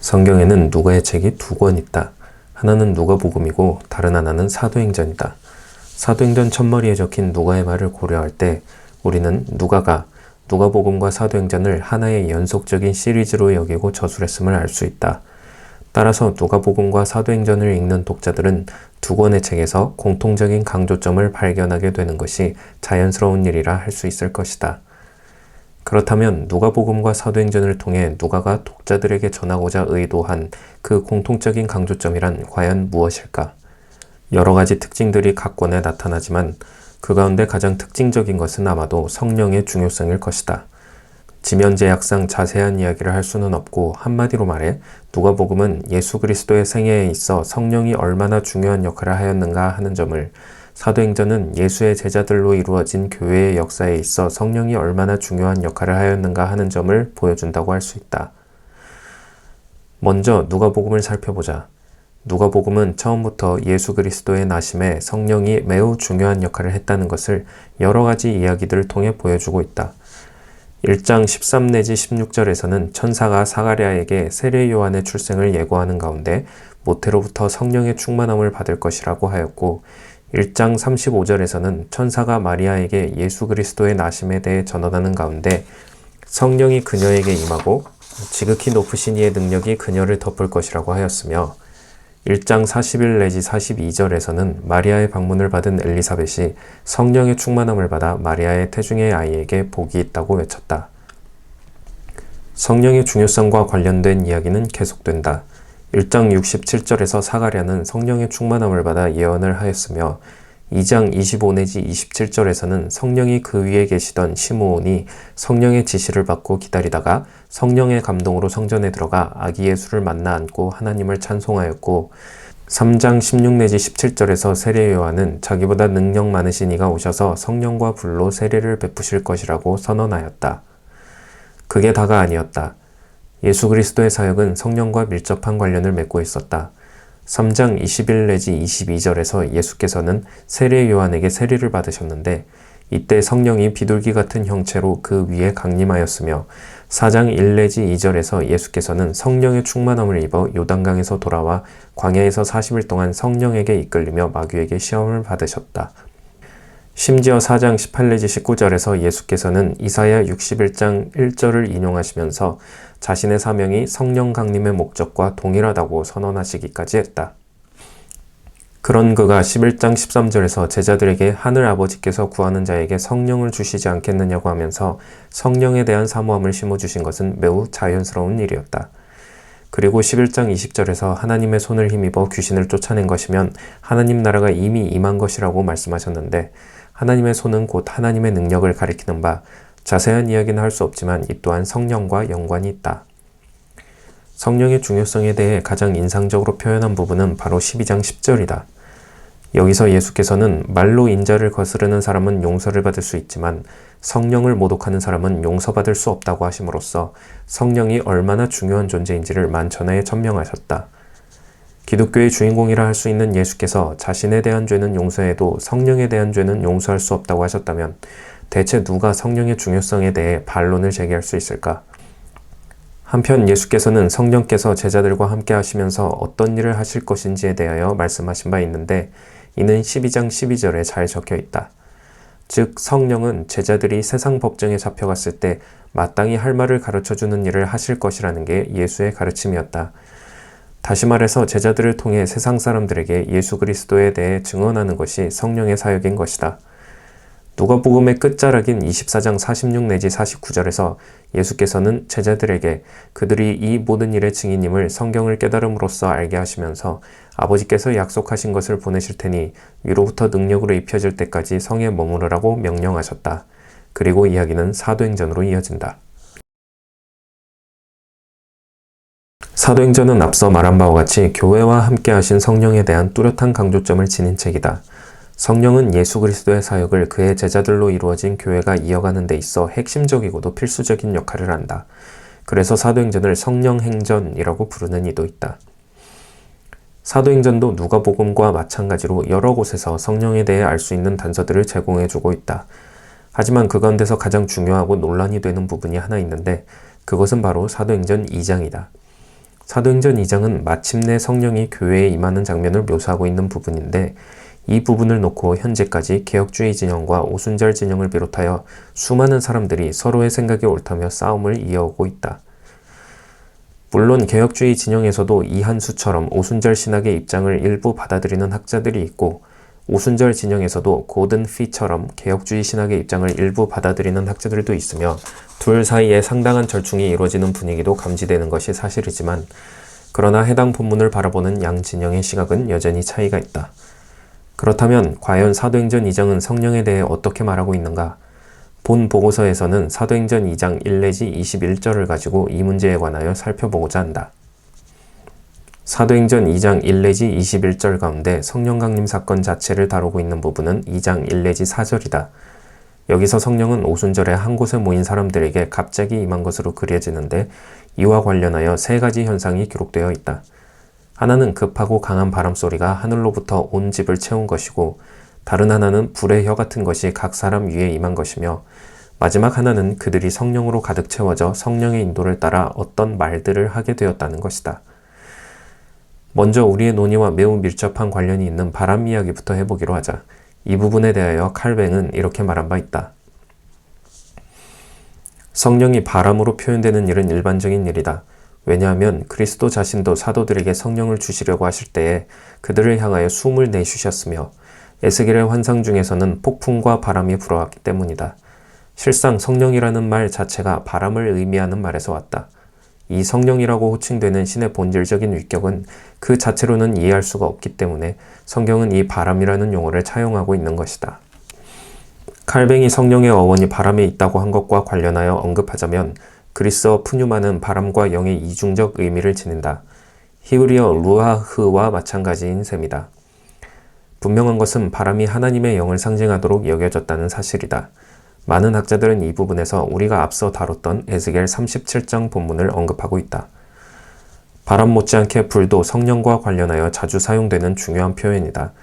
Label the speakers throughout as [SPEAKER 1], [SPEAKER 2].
[SPEAKER 1] 성경에는 누가의 책이 두 권 있다. 하나는 누가복음이고 다른 하나는 사도행전이다. 사도행전 첫머리에 적힌 누가의 말을 고려할 때 우리는 누가가 누가복음과 사도행전을 하나의 연속적인 시리즈로 여기고 저술했음을 알 수 있다. 따라서 누가복음과 사도행전을 읽는 독자들은 두 권의 책에서 공통적인 강조점을 발견하게 되는 것이 자연스러운 일이라 할 수 있을 것이다. 그렇다면 누가복음과 사도행전을 통해 누가가 독자들에게 전하고자 의도한 그 공통적인 강조점이란 과연 무엇일까? 여러 가지 특징들이 각 권에 나타나지만 그 가운데 가장 특징적인 것은 아마도 성령의 중요성일 것이다. 지면제약상 자세한 이야기를 할 수는 없고 한마디로 말해 누가복음은 예수 그리스도의 생애에 있어 성령이 얼마나 중요한 역할을 하였는가 하는 점을, 사도행전은 예수의 제자들로 이루어진 교회의 역사에 있어 성령이 얼마나 중요한 역할을 하였는가 하는 점을 보여준다고 할 수 있다. 먼저 누가복음을 살펴보자. 누가복음은 처음부터 예수 그리스도의 나심에 성령이 매우 중요한 역할을 했다는 것을 여러 가지 이야기들을 통해 보여주고 있다. 1장 13 내지 16절에서는 천사가 사가랴에게 세례 요한의 출생을 예고하는 가운데 모태로부터 성령의 충만함을 받을 것이라고 하였고, 1장 35절에서는 천사가 마리아에게 예수 그리스도의 나심에 대해 전언하는 가운데 성령이 그녀에게 임하고 지극히 높으신 이의 능력이 그녀를 덮을 것이라고 하였으며, 1장 41 내지 42절에서는 마리아의 방문을 받은 엘리사벳이 성령의 충만함을 받아 마리아의 태중의 아이에게 복이 있다고 외쳤다. 성령의 중요성과 관련된 이야기는 계속된다. 1장 67절에서 사가랴는 성령의 충만함을 받아 예언을 하였으며, 2장 25 내지 27절에서는 성령이 그 위에 계시던 시므온이 성령의 지시를 받고 기다리다가 성령의 감동으로 성전에 들어가 아기 예수를 만나 안고 하나님을 찬송하였고, 3장 16 내지 17절에서 세례 요한은 자기보다 능력 많으신 이가 오셔서 성령과 불로 세례를 베푸실 것이라고 선언하였다. 그게 다가 아니었다. 예수 그리스도의 사역은 성령과 밀접한 관련을 맺고 있었다. 3장 21 내지 22절에서 예수께서는 세례 요한에게 세례를 받으셨는데 이때 성령이 비둘기 같은 형체로 그 위에 강림하였으며, 4장 1 내지 2절에서 예수께서는 성령의 충만함을 입어 요단강에서 돌아와 광야에서 40일 동안 성령에게 이끌리며 마귀에게 시험을 받으셨다. 심지어 4장 18 내지 19절에서 예수께서는 이사야 61장 1절을 인용하시면서 자신의 사명이 성령 강림의 목적과 동일하다고 선언하시기까지 했다. 그런 그가 11장 13절에서 제자들에게 하늘 아버지께서 구하는 자에게 성령을 주시지 않겠느냐고 하면서 성령에 대한 사모함을 심어주신 것은 매우 자연스러운 일이었다. 그리고 11장 20절에서 하나님의 손을 힘입어 귀신을 쫓아낸 것이면 하나님 나라가 이미 임한 것이라고 말씀하셨는데, 하나님의 손은 곧 하나님의 능력을 가리키는 바, 자세한 이야기는 할 수 없지만 이 또한 성령과 연관이 있다. 성령의 중요성에 대해 가장 인상적으로 표현한 부분은 바로 12장 10절이다. 여기서 예수께서는 말로 인자를 거스르는 사람은 용서를 받을 수 있지만 성령을 모독하는 사람은 용서받을 수 없다고 하심으로써 성령이 얼마나 중요한 존재인지를 만천하에 천명하셨다. 기독교의 주인공이라 할 수 있는 예수께서 자신에 대한 죄는 용서해도 성령에 대한 죄는 용서할 수 없다고 하셨다면 대체 누가 성령의 중요성에 대해 반론을 제기할 수 있을까? 한편 예수께서는 성령께서 제자들과 함께 하시면서 어떤 일을 하실 것인지에 대하여 말씀하신 바 있는데, 이는 12장 12절에 잘 적혀 있다. 즉 성령은 제자들이 세상 법정에 잡혀갔을 때 마땅히 할 말을 가르쳐주는 일을 하실 것이라는 게 예수의 가르침이었다. 다시 말해서 제자들을 통해 세상 사람들에게 예수 그리스도에 대해 증언하는 것이 성령의 사역인 것이다. 누가복음의 끝자락인 24장 46 내지 49절에서 예수께서는 제자들에게 그들이 이 모든 일의 증인임을 성경을 깨달음으로써 알게 하시면서 아버지께서 약속하신 것을 보내실 테니 위로부터 능력으로 입혀질 때까지 성에 머무르라고 명령하셨다. 그리고 이야기는 사도행전으로 이어진다. 사도행전은 앞서 말한 바와 같이 교회와 함께 하신 성령에 대한 뚜렷한 강조점을 지닌 책이다. 성령은 예수 그리스도의 사역을 그의 제자들로 이루어진 교회가 이어가는 데 있어 핵심적이고도 필수적인 역할을 한다. 그래서 사도행전을 성령행전이라고 부르는 이도 있다. 사도행전도 누가복음과 마찬가지로 여러 곳에서 성령에 대해 알 수 있는 단서들을 제공해주고 있다. 하지만 그 가운데서 가장 중요하고 논란이 되는 부분이 하나 있는데 그것은 바로 사도행전 2장이다. 사도행전 2장은 마침내 성령이 교회에 임하는 장면을 묘사하고 있는 부분인데 이 부분을 놓고 현재까지 개혁주의 진영과 오순절 진영을 비롯하여 수많은 사람들이 서로의 생각이 옳다며 싸움을 이어오고 있다. 물론 개혁주의 진영에서도 이한수처럼 오순절 신학의 입장을 일부 받아들이는 학자들이 있고 오순절 진영에서도 고든 피처럼 개혁주의 신학의 입장을 일부 받아들이는 학자들도 있으며 둘 사이에 상당한 절충이 이루어지는 분위기도 감지되는 것이 사실이지만 그러나 해당 본문을 바라보는 양 진영의 시각은 여전히 차이가 있다. 그렇다면 과연 사도행전 2장은 성령에 대해 어떻게 말하고 있는가? 본 보고서에서는 사도행전 2장 1 내지 21절을 가지고 이 문제에 관하여 살펴보고자 한다. 사도행전 2장 1 내지 21절 가운데 성령 강림 사건 자체를 다루고 있는 부분은 2장 1 내지 4절이다. 여기서 성령은 오순절에 한 곳에 모인 사람들에게 갑자기 임한 것으로 그려지는데 이와 관련하여 세 가지 현상이 기록되어 있다. 하나는 급하고 강한 바람소리가 하늘로부터 온 집을 채운 것이고 다른 하나는 불의 혀 같은 것이 각 사람 위에 임한 것이며 마지막 하나는 그들이 성령으로 가득 채워져 성령의 인도를 따라 어떤 말들을 하게 되었다는 것이다. 먼저 우리의 논의와 매우 밀접한 관련이 있는 바람 이야기부터 해보기로 하자. 이 부분에 대하여 칼뱅은 이렇게 말한 바 있다. 성령이 바람으로 표현되는 일은 일반적인 일이다. 왜냐하면 그리스도 자신도 사도들에게 성령을 주시려고 하실 때에 그들을 향하여 숨을 내쉬셨으며 에스겔의 환상 중에서는 폭풍과 바람이 불어왔기 때문이다. 실상 성령이라는 말 자체가 바람을 의미하는 말에서 왔다. 이 성령이라고 호칭되는 신의 본질적인 위격은 그 자체로는 이해할 수가 없기 때문에 성경은 이 바람이라는 용어를 차용하고 있는 것이다. 칼뱅이 성령의 어원이 바람에 있다고 한 것과 관련하여 언급하자면 그리스어 푸뉴마는 바람과 영의 이중적 의미를 지닌다. 히브리어 루아흐와 마찬가지인 셈이다. 분명한 것은 바람이 하나님의 영을 상징하도록 여겨졌다는 사실이다. 많은 학자들은 이 부분에서 우리가 앞서 다뤘던 에스겔 37장 본문을 언급하고 있다. 바람 못지않게 불도 성령과 관련하여 자주 사용되는 중요한 표현이다.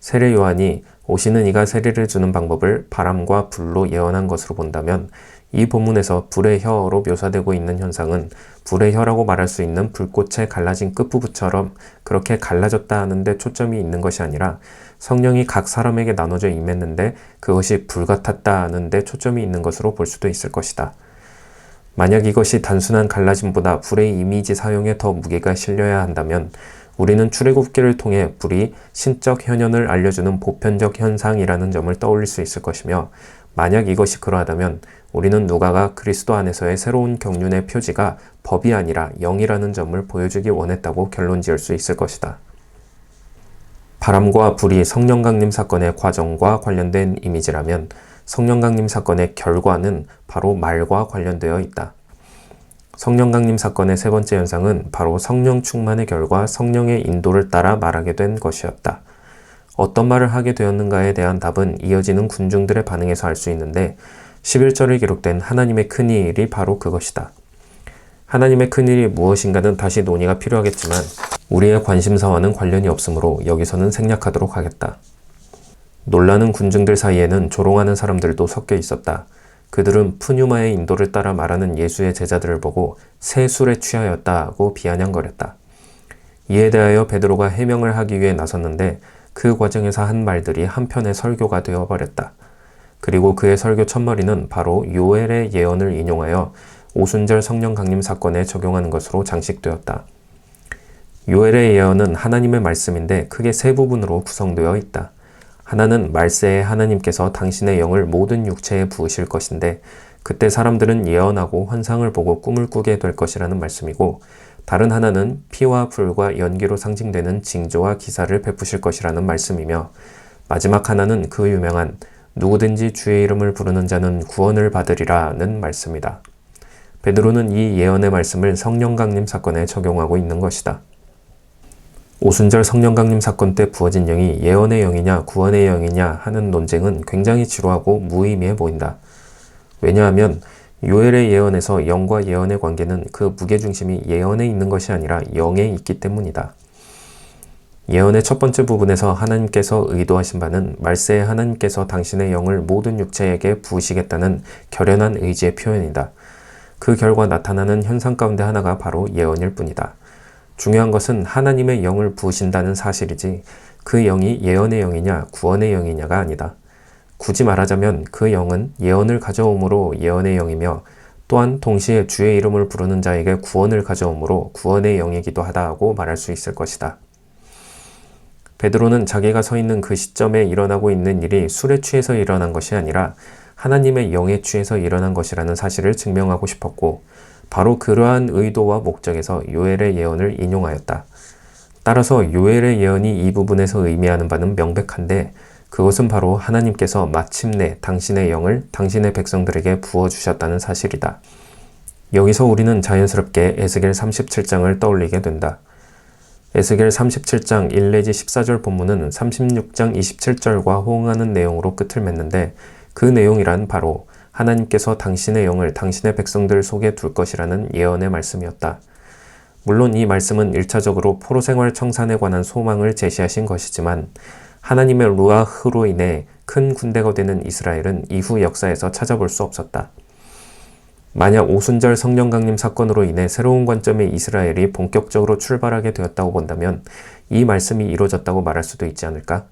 [SPEAKER 1] 세례 요한이 오시는 이가 세례를 주는 방법을 바람과 불로 예언한 것으로 본다면 이 본문에서 불의 혀로 묘사되고 있는 현상은 불의 혀라고 말할 수 있는 불꽃의 갈라진 끝부분처럼 그렇게 갈라졌다 하는데 초점이 있는 것이 아니라 성령이 각 사람에게 나눠져 임했는데 그것이 불 같았다 하는데 초점이 있는 것으로 볼 수도 있을 것이다. 만약 이것이 단순한 갈라짐보다 불의 이미지 사용에 더 무게가 실려야 한다면 우리는 출애굽기를 통해 불이 신적 현현을 알려주는 보편적 현상이라는 점을 떠올릴 수 있을 것이며 만약 이것이 그러하다면 우리는 누가가 그리스도 안에서의 새로운 경륜의 표지가 법이 아니라 영이라는 점을 보여주기 원했다고 결론 지을 수 있을 것이다. 바람과 불이 성령 강림 사건의 과정과 관련된 이미지라면 성령 강림 사건의 결과는 바로 말과 관련되어 있다. 성령 강림 사건의 세 번째 현상은 바로 성령 충만의 결과 성령의 인도를 따라 말하게 된 것이었다. 어떤 말을 하게 되었는가에 대한 답은 이어지는 군중들의 반응에서 알 수 있는데 11절에 기록된 하나님의 큰일이 바로 그것이다. 하나님의 큰일이 무엇인가는 다시 논의가 필요하겠지만 우리의 관심사와는 관련이 없으므로 여기서는 생략하도록 하겠다. 놀라는 군중들 사이에는 조롱하는 사람들도 섞여 있었다. 그들은 푸뉴마의 인도를 따라 말하는 예수의 제자들을 보고 새 술에 취하였다고 비아냥거렸다. 이에 대하여 베드로가 해명을 하기 위해 나섰는데 그 과정에서 한 말들이 한편의 설교가 되어버렸다. 그리고 그의 설교 첫머리는 바로 요엘의 예언을 인용하여 오순절 성령 강림 사건에 적용하는 것으로 장식되었다. 요엘의 예언은 하나님의 말씀인데 크게 세 부분으로 구성되어 있다. 하나는 말세에 하나님께서 당신의 영을 모든 육체에 부으실 것인데 그때 사람들은 예언하고 환상을 보고 꿈을 꾸게 될 것이라는 말씀이고 다른 하나는 피와 불과 연기로 상징되는 징조와 기사를 베푸실 것이라는 말씀이며 마지막 하나는 그 유명한 누구든지 주의 이름을 부르는 자는 구원을 받으리라는 말씀이다. 베드로는 이 예언의 말씀을 성령 강림 사건에 적용하고 있는 것이다. 오순절 성령 강림 사건 때 부어진 영이 예언의 영이냐 구원의 영이냐 하는 논쟁은 굉장히 지루하고 무의미해 보인다. 왜냐하면 요엘의 예언에서 영과 예언의 관계는 그 무게중심이 예언에 있는 것이 아니라 영에 있기 때문이다. 예언의 첫 번째 부분에서 하나님께서 의도하신 바는 말세에 하나님께서 당신의 영을 모든 육체에게 부으시겠다는 결연한 의지의 표현이다. 그 결과 나타나는 현상 가운데 하나가 바로 예언일 뿐이다. 중요한 것은 하나님의 영을 부으신다는 사실이지 그 영이 예언의 영이냐 구원의 영이냐가 아니다. 굳이 말하자면 그 영은 예언을 가져오므로 예언의 영이며 또한 동시에 주의 이름을 부르는 자에게 구원을 가져오므로 구원의 영이기도 하다고 말할 수 있을 것이다. 베드로는 자기가 서 있는 그 시점에 일어나고 있는 일이 술에 취해서 일어난 것이 아니라 하나님의 영에 취해서 일어난 것이라는 사실을 증명하고 싶었고 바로 그러한 의도와 목적에서 요엘의 예언을 인용하였다. 따라서 요엘의 예언이 이 부분에서 의미하는 바는 명백한데 그것은 바로 하나님께서 마침내 당신의 영을 당신의 백성들에게 부어주셨다는 사실이다. 여기서 우리는 자연스럽게 에스겔 37장을 떠올리게 된다. 에스겔 37장 1 내지 14절 본문은 36장 27절과 호응하는 내용으로 끝을 맺는데 그 내용이란 바로 하나님께서 당신의 영을 당신의 백성들 속에 둘 것이라는 예언의 말씀이었다. 물론 이 말씀은 1차적으로 포로생활 청산에 관한 소망을 제시하신 것이지만 하나님의 루아흐로 인해 큰 군대가 되는 이스라엘은 이후 역사에서 찾아볼 수 없었다. 만약 오순절 성령 강림 사건으로 인해 새로운 관점의 이스라엘이 본격적으로 출발하게 되었다고 본다면 이 말씀이 이루어졌다고 말할 수도 있지 않을까?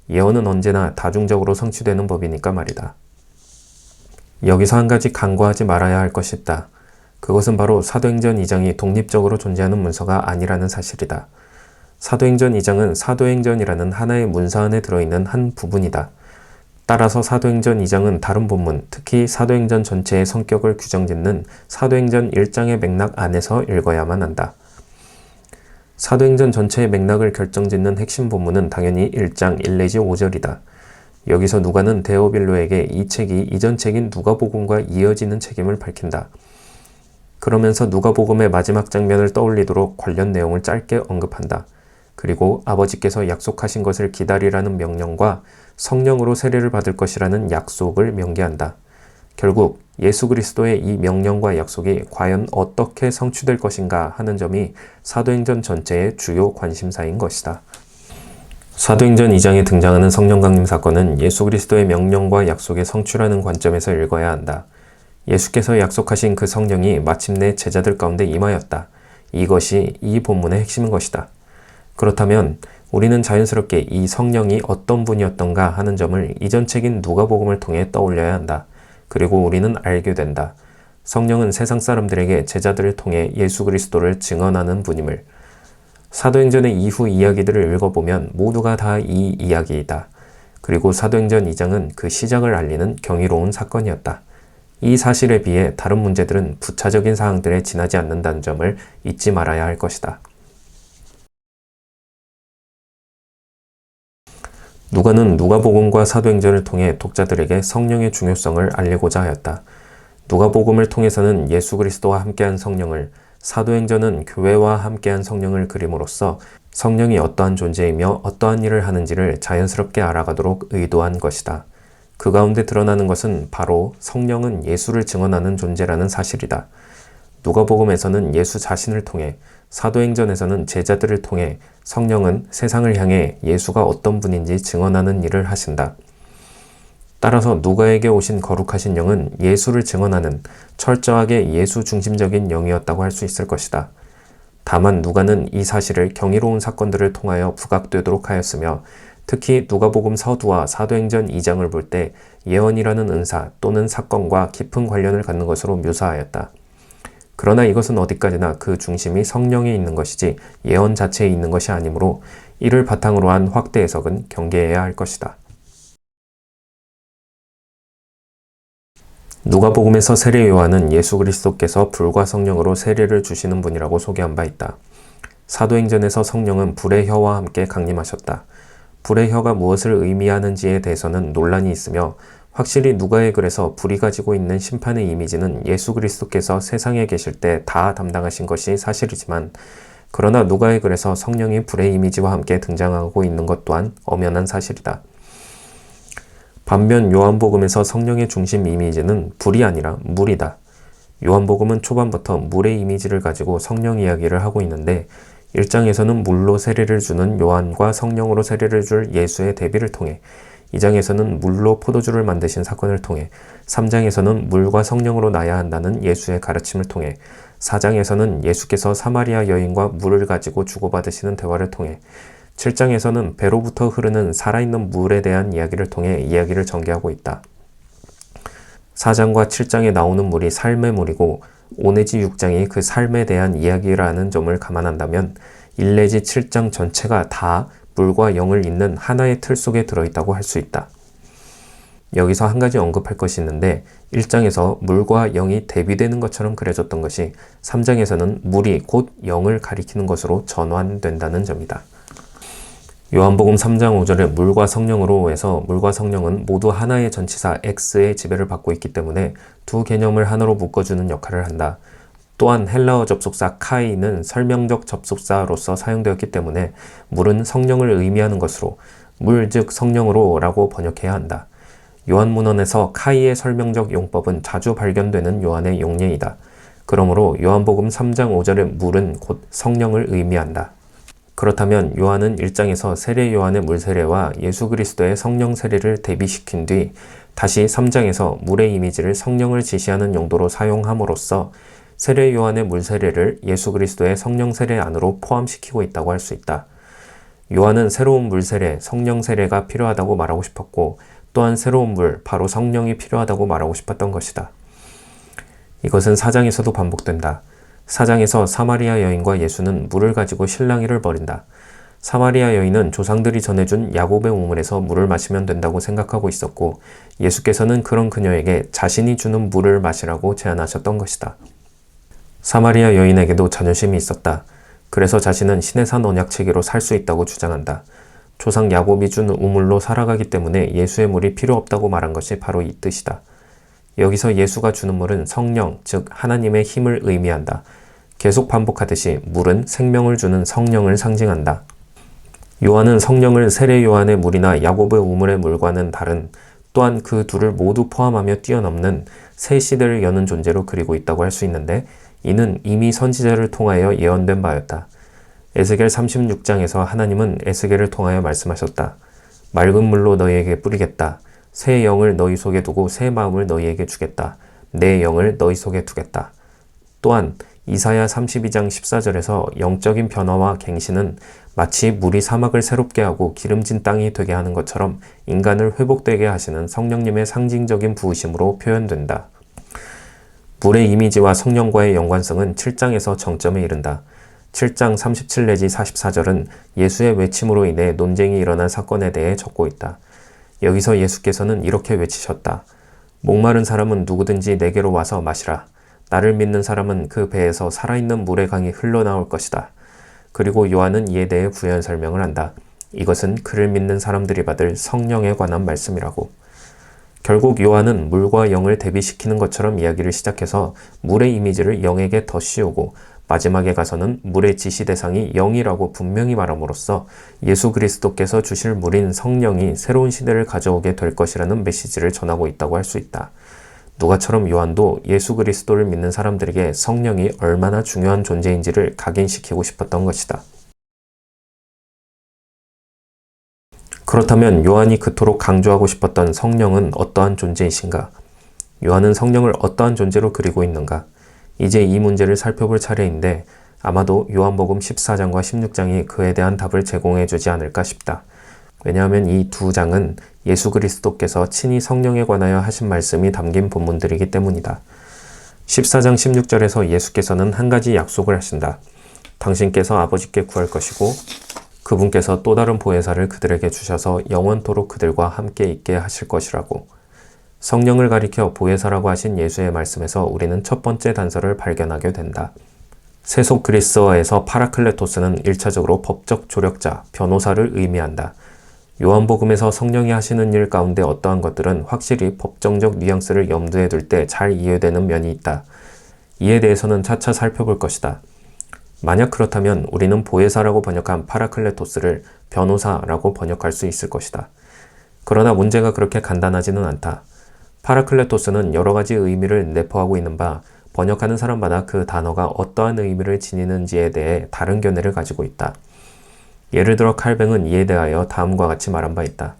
[SPEAKER 1] 예언은 언제나 다중적으로 성취되는 법이니까 말이다. 여기서 한 가지 간과하지 말아야 할 것이 있다. 그것은 바로 사도행전 2장이 독립적으로 존재하는 문서가 아니라는 사실이다. 사도행전 2장은 사도행전이라는 하나의 문서 안에 들어있는 한 부분이다. 따라서 사도행전 2장은 다른 본문, 특히 사도행전 전체의 성격을 규정짓는 사도행전 1장의 맥락 안에서 읽어야만 한다. 사도행전 전체의 맥락을 결정짓는 핵심 본문은 당연히 1장 1 내지 5절이다. 여기서 누가는 데오빌로에게 이 책이 이전 책인 누가복음과 이어지는 책임을 밝힌다. 그러면서 누가복음의 마지막 장면을 떠올리도록 관련 내용을 짧게 언급한다. 그리고 아버지께서 약속하신 것을 기다리라는 명령과 성령으로 세례를 받을 것이라는 약속을 명기한다. 결국 예수 그리스도의 이 명령과 약속이 과연 어떻게 성취될 것인가 하는 점이 사도행전 전체의 주요 관심사인 것이다. 사도행전 2장에 등장하는 성령 강림 사건은 예수 그리스도의 명령과 약속의 성취라는 관점에서 읽어야 한다. 예수께서 약속하신 그 성령이 마침내 제자들 가운데 임하였다. 이것이 이 본문의 핵심인 것이다. 그렇다면 우리는 자연스럽게 이 성령이 어떤 분이었던가 하는 점을 이전 책인 누가복음을 통해 떠올려야 한다. 그리고 우리는 알게 된다. 성령은 세상 사람들에게 제자들을 통해 예수 그리스도를 증언하는 분임을. 사도행전의 이후 이야기들을 읽어보면 모두가 다 이 이야기이다. 그리고 사도행전 2장은 그 시작을 알리는 경이로운 사건이었다. 이 사실에 비해 다른 문제들은 부차적인 사항들에 지나지 않는다는 점을 잊지 말아야 할 것이다. 누가는 누가복음과 사도행전을 통해 독자들에게 성령의 중요성을 알리고자 하였다. 누가복음을 통해서는 예수 그리스도와 함께한 성령을, 사도행전은 교회와 함께한 성령을 그림으로써 성령이 어떠한 존재이며 어떠한 일을 하는지를 자연스럽게 알아가도록 의도한 것이다. 그 가운데 드러나는 것은 바로 성령은 예수를 증언하는 존재라는 사실이다. 누가복음에서는 예수 자신을 통해, 사도행전에서는 제자들을 통해 성령은 세상을 향해 예수가 어떤 분인지 증언하는 일을 하신다. 따라서 누가에게 오신 거룩하신 영은 예수를 증언하는 철저하게 예수 중심적인 영이었다고 할 수 있을 것이다. 다만 누가는 이 사실을 경이로운 사건들을 통하여 부각되도록 하였으며 특히 누가복음 서두와 사도행전 2장을 볼 때 예언이라는 은사 또는 사건과 깊은 관련을 갖는 것으로 묘사하였다. 그러나 이것은 어디까지나 그 중심이 성령에 있는 것이지 예언 자체에 있는 것이 아니므로 이를 바탕으로 한 확대 해석은 경계해야 할 것이다. 누가복음에서 세례 요한은 예수 그리스도께서 불과 성령으로 세례를 주시는 분이라고 소개한 바 있다. 사도행전에서 성령은 불의 혀와 함께 강림하셨다. 불의 혀가 무엇을 의미하는지에 대해서는 논란이 있으며 확실히 누가의 글에서 불이 가지고 있는 심판의 이미지는 예수 그리스도께서 세상에 계실 때 다 담당하신 것이 사실이지만 그러나 누가의 글에서 성령이 불의 이미지와 함께 등장하고 있는 것 또한 엄연한 사실이다. 반면 요한복음에서 성령의 중심 이미지는 불이 아니라 물이다. 요한복음은 초반부터 물의 이미지를 가지고 성령 이야기를 하고 있는데 1장에서는 물로 세례를 주는 요한과 성령으로 세례를 줄 예수의 대비를 통해 2장에서는 물로 포도주를 만드신 사건을 통해, 3장에서는 물과 성령으로 나야 한다는 예수의 가르침을 통해, 4장에서는 예수께서 사마리아 여인과 물을 가지고 주고받으시는 대화를 통해, 7장에서는 배로부터 흐르는 살아있는 물에 대한 이야기를 통해 이야기를 전개하고 있다. 4장과 7장에 나오는 물이 삶의 물이고 5 내지 6장이 그 삶에 대한 이야기라는 점을 감안한다면 1 내지 7장 전체가 다 물과 영을 잇는 하나의 틀 속에 들어있다고 할 수 있다. 여기서 한 가지 언급할 것이 있는데 1장에서 물과 영이 대비되는 것처럼 그려졌던 것이 3장에서는 물이 곧 영을 가리키는 것으로 전환된다는 점이다. 요한복음 3장 5절에 물과 성령으로 해서 물과 성령은 모두 하나의 전치사 X의 지배를 받고 있기 때문에 두 개념을 하나로 묶어주는 역할을 한다. 또한 헬라어 접속사 카이는 설명적 접속사로서 사용되었기 때문에 물은 성령을 의미하는 것으로 물 즉 성령으로 라고 번역해야 한다. 요한문헌에서 카이의 설명적 용법은 자주 발견되는 요한의 용례이다. 그러므로 요한복음 3장 5절의 물은 곧 성령을 의미한다. 그렇다면 요한은 1장에서 세례 요한의 물 세례와 예수 그리스도의 성령 세례를 대비시킨 뒤 다시 3장에서 물의 이미지를 성령을 지시하는 용도로 사용함으로써 세례 요한의 물 세례를 예수 그리스도의 성령 세례 안으로 포함시키고 있다고 할 수 있다. 요한은 새로운 물 세례, 성령 세례가 필요하다고 말하고 싶었고 또한 새로운 물, 바로 성령이 필요하다고 말하고 싶었던 것이다. 이것은 4장에서도 반복된다. 4장에서 사마리아 여인과 예수는 물을 가지고 실랑이를 벌인다. 사마리아 여인은 조상들이 전해준 야곱의 우물에서 물을 마시면 된다고 생각하고 있었고 예수께서는 그런 그녀에게 자신이 주는 물을 마시라고 제안하셨던 것이다. 사마리아 여인에게도 자존심이 있었다. 그래서 자신은 신의 산 언약체계로 살 수 있다고 주장한다. 조상 야곱이 준 우물로 살아가기 때문에 예수의 물이 필요 없다고 말한 것이 바로 이 뜻이다. 여기서 예수가 주는 물은 성령, 즉 하나님의 힘을 의미한다. 계속 반복하듯이 물은 생명을 주는 성령을 상징한다. 요한은 성령을 세례 요한의 물이나 야곱의 우물의 물과는 다른, 또한 그 둘을 모두 포함하며 뛰어넘는 새 시대를 여는 존재로 그리고 있다고 할 수 있는데 이는 이미 선지자를 통하여 예언된 바였다. 에스겔 36장에서 하나님은 에스겔을 통하여 말씀하셨다. 맑은 물로 너희에게 뿌리겠다. 새 영을 너희 속에 두고 새 마음을 너희에게 주겠다. 내 영을 너희 속에 두겠다. 또한 이사야 32장 14절에서 영적인 변화와 갱신은 마치 물이 사막을 새롭게 하고 기름진 땅이 되게 하는 것처럼 인간을 회복되게 하시는 성령님의 상징적인 부으심으로 표현된다. 물의 이미지와 성령과의 연관성은 7장에서 정점에 이른다. 7장 37 내지 44절은 예수의 외침으로 인해 논쟁이 일어난 사건에 대해 적고 있다. 여기서 예수께서는 이렇게 외치셨다. 목마른 사람은 누구든지 내게로 와서 마시라. 나를 믿는 사람은 그 배에서 살아있는 물의 강이 흘러나올 것이다. 그리고 요한은 이에 대해 부연 설명을 한다. 이것은 그를 믿는 사람들이 받을 성령에 관한 말씀이라고. 결국 요한은 물과 영을 대비시키는 것처럼 이야기를 시작해서 물의 이미지를 영에게 더 씌우고 마지막에 가서는 물의 지시 대상이 영이라고 분명히 말함으로써 예수 그리스도께서 주실 물인 성령이 새로운 시대를 가져오게 될 것이라는 메시지를 전하고 있다고 할 수 있다. 누가처럼 요한도 예수 그리스도를 믿는 사람들에게 성령이 얼마나 중요한 존재인지를 각인시키고 싶었던 것이다. 그렇다면 요한이 그토록 강조하고 싶었던 성령은 어떠한 존재이신가? 요한은 성령을 어떠한 존재로 그리고 있는가? 이제 이 문제를 살펴볼 차례인데 아마도 요한복음 14장과 16장이 그에 대한 답을 제공해 주지 않을까 싶다. 왜냐하면 이 두 장은 예수 그리스도께서 친히 성령에 관하여 하신 말씀이 담긴 본문들이기 때문이다. 14장 16절에서 예수께서는 한 가지 약속을 하신다. 당신께서 아버지께 구할 것이고 그분께서 또 다른 보혜사를 그들에게 주셔서 영원토록 그들과 함께 있게 하실 것이라고. 성령을 가리켜 보혜사라고 하신 예수의 말씀에서 우리는 첫 번째 단서를 발견하게 된다. 세속 그리스어에서 파라클레토스는 1차적으로 법적 조력자, 변호사를 의미한다. 요한복음에서 성령이 하시는 일 가운데 어떠한 것들은 확실히 법정적 뉘앙스를 염두에 둘 때 잘 이해되는 면이 있다. 이에 대해서는 차차 살펴볼 것이다. 만약 그렇다면 우리는 보혜사라고 번역한 파라클레토스를 변호사라고 번역할 수 있을 것이다. 그러나 문제가 그렇게 간단하지는 않다. 파라클레토스는 여러 가지 의미를 내포하고 있는 바 번역하는 사람마다 그 단어가 어떠한 의미를 지니는지에 대해 다른 견해를 가지고 있다. 예를 들어 칼뱅은 이에 대하여 다음과 같이 말한 바 있다.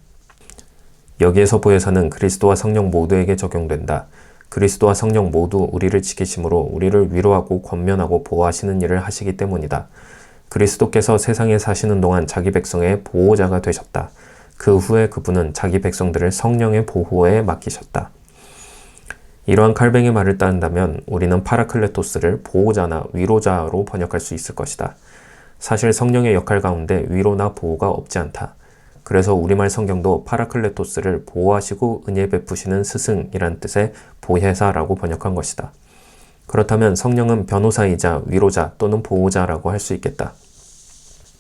[SPEAKER 1] 여기에서 보혜사는 그리스도와 성령 모두에게 적용된다. 그리스도와 성령 모두 우리를 지키심으로 우리를 위로하고 권면하고 보호하시는 일을 하시기 때문이다. 그리스도께서 세상에 사시는 동안 자기 백성의 보호자가 되셨다. 그 후에 그분은 자기 백성들을 성령의 보호에 맡기셨다. 이러한 칼뱅의 말을 따른다면 우리는 파라클레토스를 보호자나 위로자로 번역할 수 있을 것이다. 사실 성령의 역할 가운데 위로나 보호가 없지 않다. 그래서 우리말 성경도 파라클레토스를 보호하시고 은혜 베푸시는 스승이란 뜻의 보혜사라고 번역한 것이다. 그렇다면 성령은 변호사이자 위로자 또는 보호자라고 할 수 있겠다.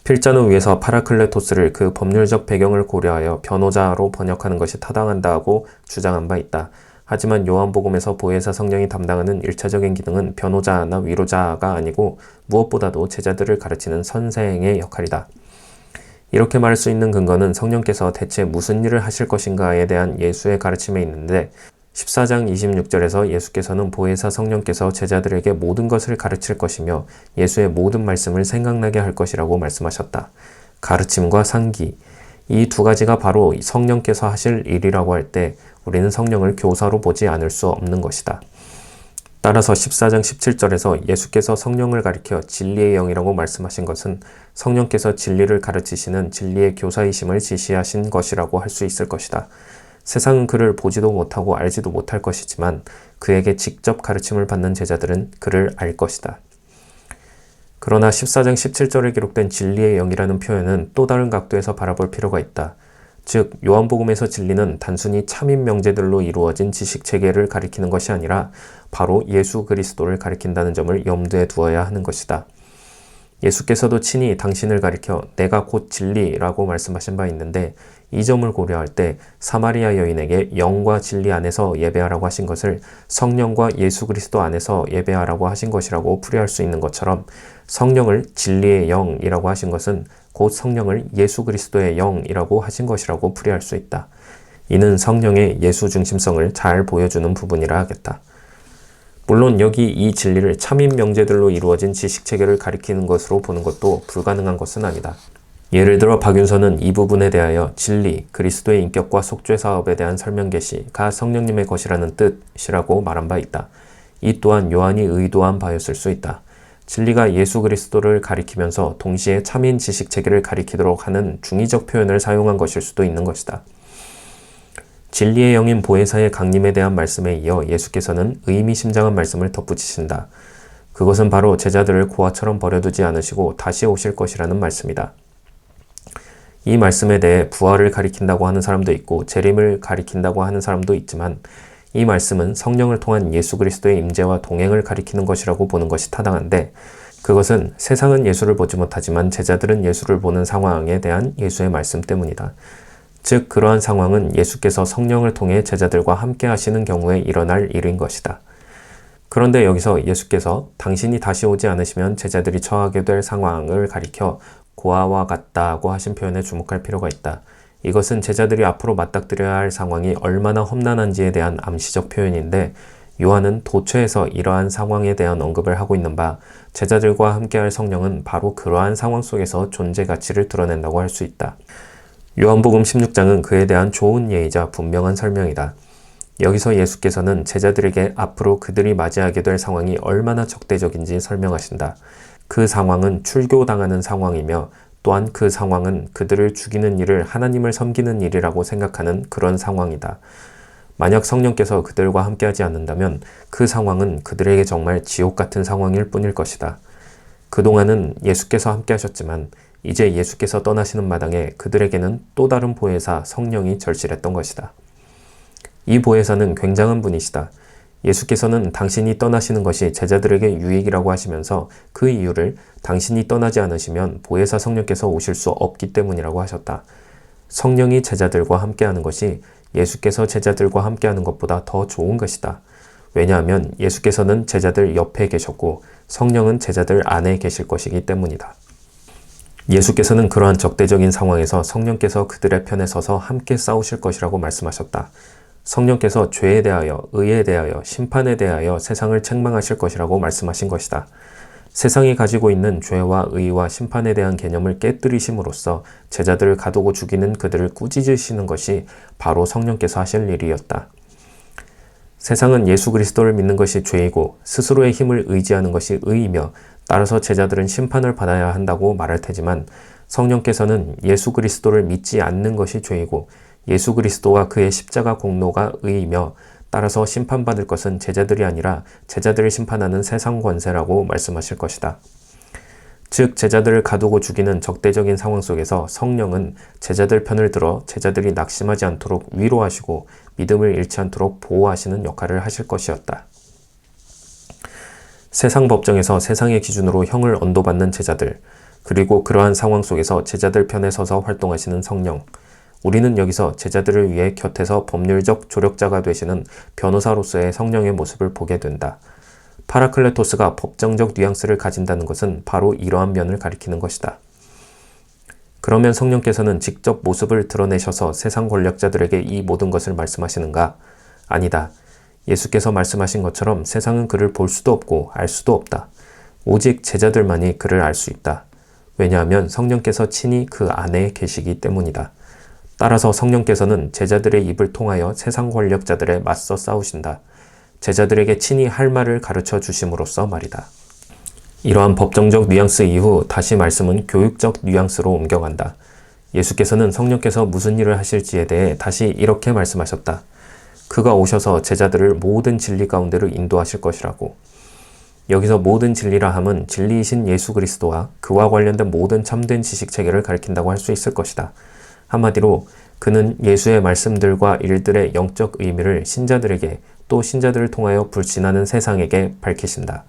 [SPEAKER 1] 필자는 위에서 파라클레토스를 그 법률적 배경을 고려하여 변호자로 번역하는 것이 타당한다고 주장한 바 있다. 하지만 요한복음에서 보혜사 성령이 담당하는 1차적인 기능은 변호자나 위로자가 아니고 무엇보다도 제자들을 가르치는 선생의 역할이다. 이렇게 말할 수 있는 근거는 성령께서 대체 무슨 일을 하실 것인가에 대한 예수의 가르침에 있는데 14장 26절에서 예수께서는 보혜사 성령께서 제자들에게 모든 것을 가르칠 것이며 예수의 모든 말씀을 생각나게 할 것이라고 말씀하셨다. 가르침과 상기, 이 두 가지가 바로 성령께서 하실 일이라고 할 때 우리는 성령을 교사로 보지 않을 수 없는 것이다. 따라서 14장 17절에서 예수께서 성령을 가리켜 진리의 영이라고 말씀하신 것은 성령께서 진리를 가르치시는 진리의 교사이심을 지시하신 것이라고 할 수 있을 것이다. 세상은 그를 보지도 못하고 알지도 못할 것이지만 그에게 직접 가르침을 받는 제자들은 그를 알 것이다. 그러나 14장 17절에 기록된 진리의 영이라는 표현은 또 다른 각도에서 바라볼 필요가 있다. 즉 요한복음에서 진리는 단순히 참인 명제들로 이루어진 지식체계를 가리키는 것이 아니라 바로 예수 그리스도를 가리킨다는 점을 염두에 두어야 하는 것이다. 예수께서도 친히 당신을 가리켜 내가 곧 진리라고 말씀하신 바 있는데 이 점을 고려할 때 사마리아 여인에게 영과 진리 안에서 예배하라고 하신 것을 성령과 예수 그리스도 안에서 예배하라고 하신 것이라고 풀이할 수 있는 것처럼 성령을 진리의 영이라고 하신 것은 곧 성령을 예수 그리스도의 영이라고 하신 것이라고 풀이할 수 있다. 이는 성령의 예수 중심성을 잘 보여주는 부분이라 하겠다. 물론 여기 이 진리를 참인 명제들로 이루어진 지식체계를 가리키는 것으로 보는 것도 불가능한 것은 아니다. 예를 들어 박윤서는 이 부분에 대하여 진리, 그리스도의 인격과 속죄 사업에 대한 설명 계시가 성령님의 것이라는 뜻이라고 말한 바 있다. 이 또한 요한이 의도한 바였을 수 있다. 진리가 예수 그리스도를 가리키면서 동시에 참인 지식체계를 가리키도록 하는 중의적 표현을 사용한 것일 수도 있는 것이다. 진리의 영인 보혜사의 강림에 대한 말씀에 이어 예수께서는 의미심장한 말씀을 덧붙이신다. 그것은 바로 제자들을 고아처럼 버려두지 않으시고 다시 오실 것이라는 말씀이다. 이 말씀에 대해 부활을 가리킨다고 하는 사람도 있고 재림을 가리킨다고 하는 사람도 있지만 이 말씀은 성령을 통한 예수 그리스도의 임재와 동행을 가리키는 것이라고 보는 것이 타당한데 그것은 세상은 예수를 보지 못하지만 제자들은 예수를 보는 상황에 대한 예수의 말씀 때문이다. 즉 그러한 상황은 예수께서 성령을 통해 제자들과 함께 하시는 경우에 일어날 일인 것이다. 그런데 여기서 예수께서 당신이 다시 오지 않으시면 제자들이 처하게 될 상황을 가리켜 고아와 같다고 하신 표현에 주목할 필요가 있다. 이것은 제자들이 앞으로 맞닥뜨려야 할 상황이 얼마나 험난한지에 대한 암시적 표현인데 요한은 도처에서 이러한 상황에 대한 언급을 하고 있는 바 제자들과 함께할 성령은 바로 그러한 상황 속에서 존재 가치를 드러낸다고 할 수 있다. 요한복음 16장은 그에 대한 좋은 예이자 분명한 설명이다. 여기서 예수께서는 제자들에게 앞으로 그들이 맞이하게 될 상황이 얼마나 적대적인지 설명하신다. 그 상황은 출교당하는 상황이며 또한 그 상황은 그들을 죽이는 일을 하나님을 섬기는 일이라고 생각하는 그런 상황이다. 만약 성령께서 그들과 함께하지 않는다면 그 상황은 그들에게 정말 지옥 같은 상황일 뿐일 것이다. 그동안은 예수께서 함께하셨지만 이제 예수께서 떠나시는 마당에 그들에게는 또 다른 보혜사 성령이 절실했던 것이다. 이 보혜사는 굉장한 분이시다. 예수께서는 당신이 떠나시는 것이 제자들에게 유익이라고 하시면서 그 이유를 당신이 떠나지 않으시면 보혜사 성령께서 오실 수 없기 때문이라고 하셨다. 성령이 제자들과 함께하는 것이 예수께서 제자들과 함께하는 것보다 더 좋은 것이다. 왜냐하면 예수께서는 제자들 옆에 계셨고 성령은 제자들 안에 계실 것이기 때문이다. 예수께서는 그러한 적대적인 상황에서 성령께서 그들의 편에 서서 함께 싸우실 것이라고 말씀하셨다. 성령께서 죄에 대하여, 의에 대하여, 심판에 대하여 세상을 책망하실 것이라고 말씀하신 것이다. 세상이 가지고 있는 죄와 의와 심판에 대한 개념을 깨뜨리심으로써 제자들을 가두고 죽이는 그들을 꾸짖으시는 것이 바로 성령께서 하실 일이었다. 세상은 예수 그리스도를 믿는 것이 죄이고 스스로의 힘을 의지하는 것이 의이며 따라서 제자들은 심판을 받아야 한다고 말할 테지만 성령께서는 예수 그리스도를 믿지 않는 것이 죄이고 예수 그리스도와 그의 십자가 공로가 의이며 따라서 심판받을 것은 제자들이 아니라 제자들을 심판하는 세상 권세라고 말씀하실 것이다. 즉 제자들을 가두고 죽이는 적대적인 상황 속에서 성령은 제자들 편을 들어 제자들이 낙심하지 않도록 위로하시고 믿음을 잃지 않도록 보호하시는 역할을 하실 것이었다. 세상 법정에서 세상의 기준으로 형을 언도받는 제자들, 그리고 그러한 상황 속에서 제자들 편에 서서 활동하시는 성령, 우리는 여기서 제자들을 위해 곁에서 법률적 조력자가 되시는 변호사로서의 성령의 모습을 보게 된다. 파라클레토스가 법정적 뉘앙스를 가진다는 것은 바로 이러한 면을 가리키는 것이다. 그러면 성령께서는 직접 모습을 드러내셔서 세상 권력자들에게 이 모든 것을 말씀하시는가? 아니다. 예수께서 말씀하신 것처럼 세상은 그를 볼 수도 없고 알 수도 없다. 오직 제자들만이 그를 알 수 있다. 왜냐하면 성령께서 친히 그 안에 계시기 때문이다. 따라서 성령께서는 제자들의 입을 통하여 세상 권력자들에 맞서 싸우신다. 제자들에게 친히 할 말을 가르쳐 주심으로써 말이다. 이러한 법정적 뉘앙스 이후 다시 말씀은 교육적 뉘앙스로 옮겨간다. 예수께서는 성령께서 무슨 일을 하실지에 대해 다시 이렇게 말씀하셨다. 그가 오셔서 제자들을 모든 진리 가운데로 인도하실 것이라고. 여기서 모든 진리라 함은 진리이신 예수 그리스도와 그와 관련된 모든 참된 지식 체계를 가리킨다고 할 수 있을 것이다. 한마디로 그는 예수의 말씀들과 일들의 영적 의미를 신자들에게 또 신자들을 통하여 불신하는 세상에게 밝히신다.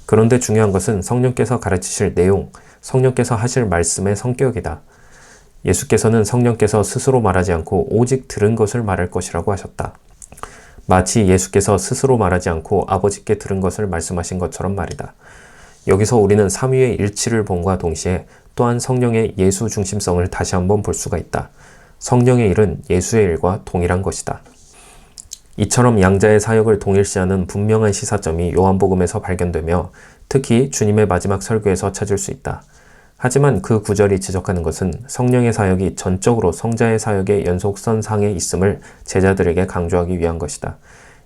[SPEAKER 1] 그런데 중요한 것은 성령께서 가르치실 내용, 성령께서 하실 말씀의 성격이다. 예수께서는 성령께서 스스로 말하지 않고 오직 들은 것을 말할 것이라고 하셨다. 마치 예수께서 스스로 말하지 않고 아버지께 들은 것을 말씀하신 것처럼 말이다. 여기서 우리는 삼위의 일치를 본과 동시에 또한 성령의 예수 중심성을 다시 한번 볼 수가 있다. 성령의 일은 예수의 일과 동일한 것이다. 이처럼 양자의 사역을 동일시하는 분명한 시사점이 요한복음에서 발견되며 특히 주님의 마지막 설교에서 찾을 수 있다. 하지만 그 구절이 지적하는 것은 성령의 사역이 전적으로 성자의 사역의 연속선상에 있음을 제자들에게 강조하기 위한 것이다.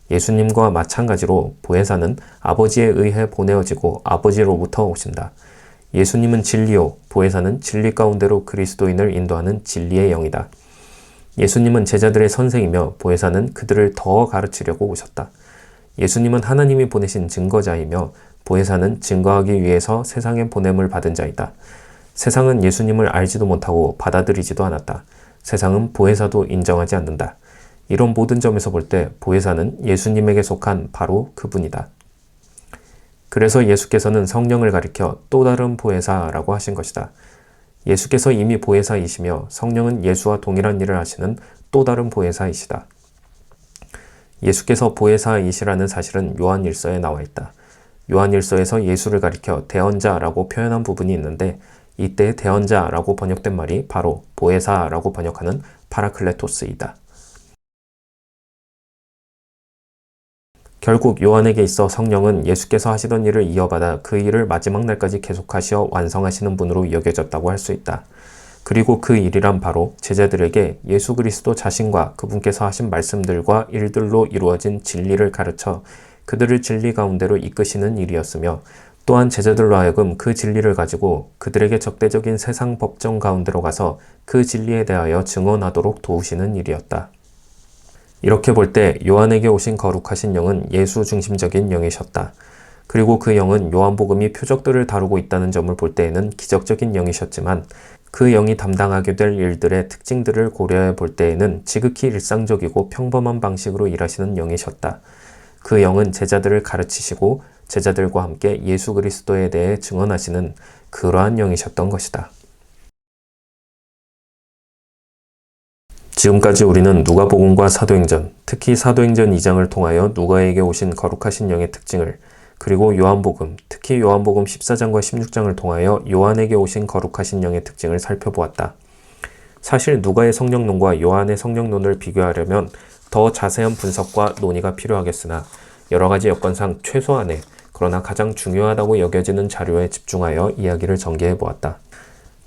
[SPEAKER 1] 예수님과 마찬가지로 보혜사는 아버지에 의해 보내어지고 아버지로부터 오신다. 예수님은 진리요, 보혜사는 진리 가운데로 그리스도인을 인도하는 진리의 영이다. 예수님은 제자들의 선생이며 보혜사는 그들을 더 가르치려고 오셨다. 예수님은 하나님이 보내신 증거자이며 보혜사는 증거하기 위해서 세상에 보냄을 받은 자이다. 세상은 예수님을 알지도 못하고 받아들이지도 않았다. 세상은 보혜사도 인정하지 않는다. 이런 모든 점에서 볼 때 보혜사는 예수님에게 속한 바로 그분이다. 그래서 예수께서는 성령을 가리켜 또 다른 보혜사라고 하신 것이다. 예수께서 이미 보혜사이시며 성령은 예수와 동일한 일을 하시는 또 다른 보혜사이시다. 예수께서 보혜사이시라는 사실은 요한일서에 나와 있다. 요한일서에서 예수를 가리켜 대언자라고 표현한 부분이 있는데 이때 대언자라고 번역된 말이 바로 보혜사라고 번역하는 파라클레토스이다. 결국 요한에게 있어 성령은 예수께서 하시던 일을 이어받아 그 일을 마지막 날까지 계속하시어 완성하시는 분으로 여겨졌다고 할 수 있다. 그리고 그 일이란 바로 제자들에게 예수 그리스도 자신과 그분께서 하신 말씀들과 일들로 이루어진 진리를 가르쳐 그들을 진리 가운데로 이끄시는 일이었으며 또한 제자들로 하여금 그 진리를 가지고 그들에게 적대적인 세상 법정 가운데로 가서 그 진리에 대하여 증언하도록 도우시는 일이었다. 이렇게 볼 때 요한에게 오신 거룩하신 영은 예수 중심적인 영이셨다. 그리고 그 영은 요한복음이 표적들을 다루고 있다는 점을 볼 때에는 기적적인 영이셨지만 그 영이 담당하게 될 일들의 특징들을 고려해 볼 때에는 지극히 일상적이고 평범한 방식으로 일하시는 영이셨다. 그 영은 제자들을 가르치시고 제자들과 함께 예수 그리스도에 대해 증언하시는 그러한 영이셨던 것이다. 지금까지 우리는 누가복음과 사도행전, 특히 사도행전 2장을 통하여 누가에게 오신 거룩하신 영의 특징을, 그리고 요한복음, 특히 요한복음 14장과 16장을 통하여 요한에게 오신 거룩하신 영의 특징을 살펴보았다. 사실 누가의 성령론과 요한의 성령론을 비교하려면 더 자세한 분석과 논의가 필요하겠으나 여러 가지 여건상 최소한의, 그러나 가장 중요하다고 여겨지는 자료에 집중하여 이야기를 전개해 보았다.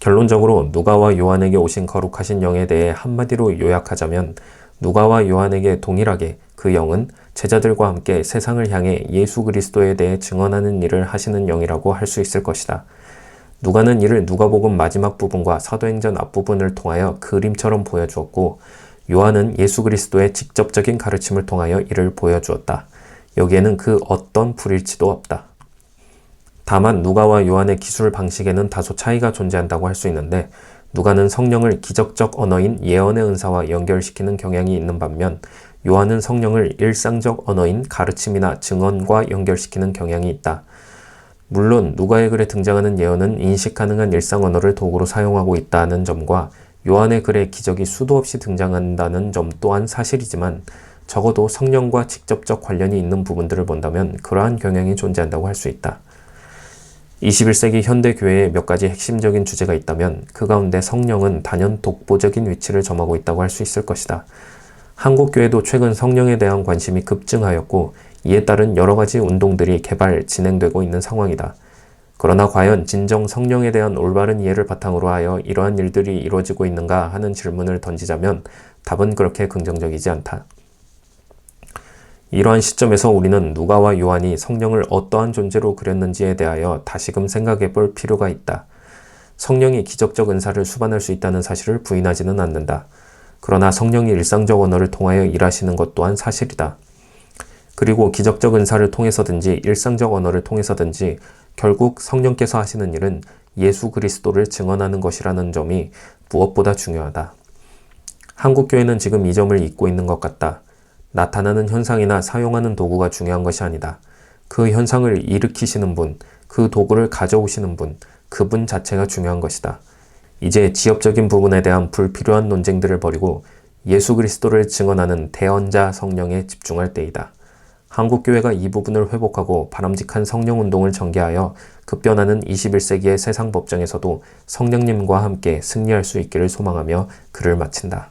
[SPEAKER 1] 결론적으로 누가와 요한에게 오신 거룩하신 영에 대해 한마디로 요약하자면 누가와 요한에게 동일하게 그 영은 제자들과 함께 세상을 향해 예수 그리스도에 대해 증언하는 일을 하시는 영이라고 할 수 있을 것이다. 누가는 이를 누가복음 마지막 부분과 사도행전 앞부분을 통하여 그림처럼 보여주었고 요한은 예수 그리스도의 직접적인 가르침을 통하여 이를 보여주었다. 여기에는 그 어떤 불일치도 없다. 다만 누가와 요한의 기술 방식에는 다소 차이가 존재한다고 할 수 있는데 누가는 성령을 기적적 언어인 예언의 은사와 연결시키는 경향이 있는 반면 요한은 성령을 일상적 언어인 가르침이나 증언과 연결시키는 경향이 있다. 물론 누가의 글에 등장하는 예언은 인식 가능한 일상 언어를 도구로 사용하고 있다는 점과 요한의 글에 기적이 수도 없이 등장한다는 점 또한 사실이지만 적어도 성령과 직접적 관련이 있는 부분들을 본다면 그러한 경향이 존재한다고 할 수 있다. 21세기 현대 교회에 몇 가지 핵심적인 주제가 있다면 그 가운데 성령은 단연 독보적인 위치를 점하고 있다고 할 수 있을 것이다. 한국 교회도 최근 성령에 대한 관심이 급증하였고 이에 따른 여러 가지 운동들이 진행되고 있는 상황이다. 그러나 과연 진정 성령에 대한 올바른 이해를 바탕으로 하여 이러한 일들이 이루어지고 있는가 하는 질문을 던지자면 답은 그렇게 긍정적이지 않다. 이러한 시점에서 우리는 누가와 요한이 성령을 어떠한 존재로 그렸는지에 대하여 다시금 생각해 볼 필요가 있다. 성령이 기적적 은사를 수반할 수 있다는 사실을 부인하지는 않는다. 그러나 성령이 일상적 언어를 통하여 일하시는 것 또한 사실이다. 그리고 기적적 은사를 통해서든지 일상적 언어를 통해서든지 결국 성령께서 하시는 일은 예수 그리스도를 증언하는 것이라는 점이 무엇보다 중요하다. 한국교회는 지금 이 점을 잊고 있는 것 같다. 나타나는 현상이나 사용하는 도구가 중요한 것이 아니다. 그 현상을 일으키시는 분, 그 도구를 가져오시는 분, 그분 자체가 중요한 것이다. 이제 지엽적인 부분에 대한 불필요한 논쟁들을 버리고 예수 그리스도를 증언하는 대언자 성령에 집중할 때이다. 한국교회가 이 부분을 회복하고 바람직한 성령운동을 전개하여 급변하는 21세기의 세상 법정에서도 성령님과 함께 승리할 수 있기를 소망하며 글을 마친다.